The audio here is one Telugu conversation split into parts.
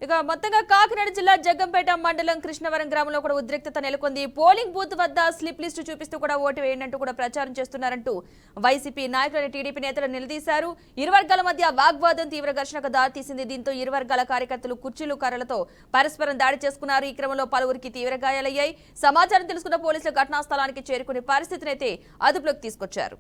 ఇక మొత్తంగా కాకినాడ జిల్లా జగ్గంపేట మండలం కృష్ణవరం గ్రామంలో కూడా ఉద్రిక్తత నెలకొంది. పోలింగ్ బూత్ వద్ద స్లిప్ లిస్టు చూపిస్తూ కూడా ఓటు వేయండి కూడా ప్రచారం చేస్తున్నారంటూ వైసీపీ నాయకులు టీడీపీ నేతలు నిలదీశారు. ఇరు వర్గాల మధ్య వాగ్వాదం తీవ్ర ఘర్షణకు దారితీసింది. దీంతో ఇరు వర్గాల కార్యకర్తలు కుర్చీలు కర్రలతో పరస్పరం దాడి చేసుకున్నారు. ఈ క్రమంలో పలువురికి తీవ్ర గాయాలయ్యాయి. సమాచారం తెలుసుకున్న పోలీసులు ఘటనా స్థలానికి చేరుకునే పరిస్థితినైతే అదుపులోకి తీసుకొచ్చారు.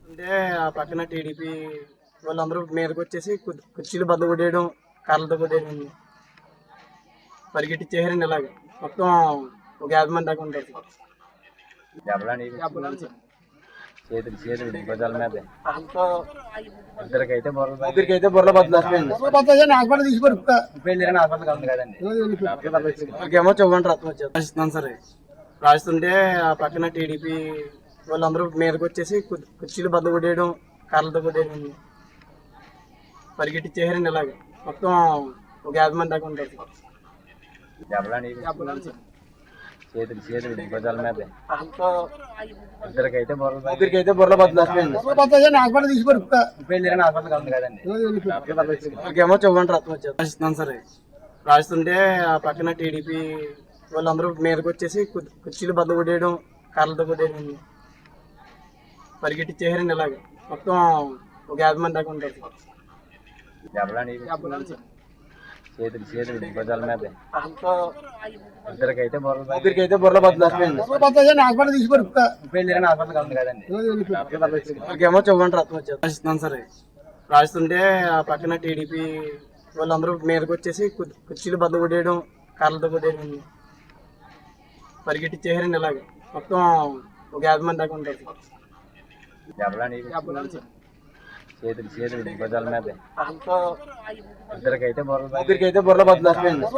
అంటే ఆ పక్కన టీడీపీ వాళ్ళందరూ మీదకి వచ్చేసి కుర్చీలు బద్ద కొట్టేయడం, కర్రలతో కొట్టేయడం, పరిగెట్టించేసారండి. ఇలాగ మొత్తం ఒక 50 మంది దాకా ఉంటారు. ఇద్దరికైతే బుర్ర బద్దలేమో చూడండి రత్నం వచ్చేస్తున్నాను సరే రాస్తుంటే ఆ పక్కన టీడీపీ వాళ్ళందరూ మీదకి వచ్చేసి కుర్చీలు బద్ద కొట్టేయడం, కర్రలతో కొట్టేయడం, పరిగెట్టించేసారండి. ఇలాగ మొత్తం ఒక 50 మంది దాకా ఉంటారు. ఇద్దరికైతే బుర్ర బద్దలేమో చూడండి రత్నం వచ్చేస్తున్నాను సరే రాస్తుంటే ఆ పక్కన టీడీపీ వాళ్ళందరూ మీదకి వచ్చేసి కుర్చీలు బద్ద కొట్టేయడం, కర్రలతో కొట్టేయడం, పరిగెట్టించేసారండి. ఇలాగ మొత్తం ఒక 50 మంది దాకా ఉంటారు. ఇద్దరికైతే బుర్ర బద్దలేమో చూడండి రత్నం వచ్చేస్తున్నాను సరే రాస్తుంటే ఆ పక్కన టీడీపీ వాళ్ళందరూ మీదకి వచ్చేసి కుర్చీలు బద్ద కొట్టేయడం, కర్రలతో కొట్టేయడం, పరిగెట్టించేసారండి. ఇలాగ మొత్తం ఒక 50 మంది దాకా ఉంటారు. ఇద్దరికైతే బుర్ర బద్దలేమో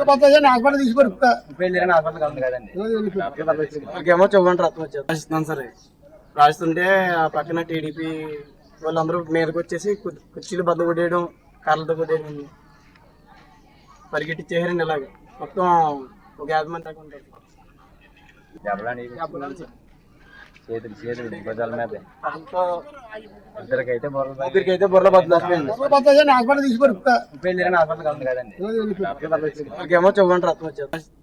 చూడండి రత్నం వచ్చేస్తున్నాను సరే రాస్తుంటే ఆ పక్కన టీడీపీ వాళ్ళందరూ మీదకి వచ్చేసి కుర్చీలు బద్ద కొట్టేయడం, కర్రలతో కొట్టేయడం, పరిగెట్టించేసారండి. ఇలాగ మొత్తం ఒక 50 మంది దాకా ఉంటారు. ఇద్దరికైతే బుర్ర బద్దలేమో చూడండి రత్నం వచ్చేస్తున్నాను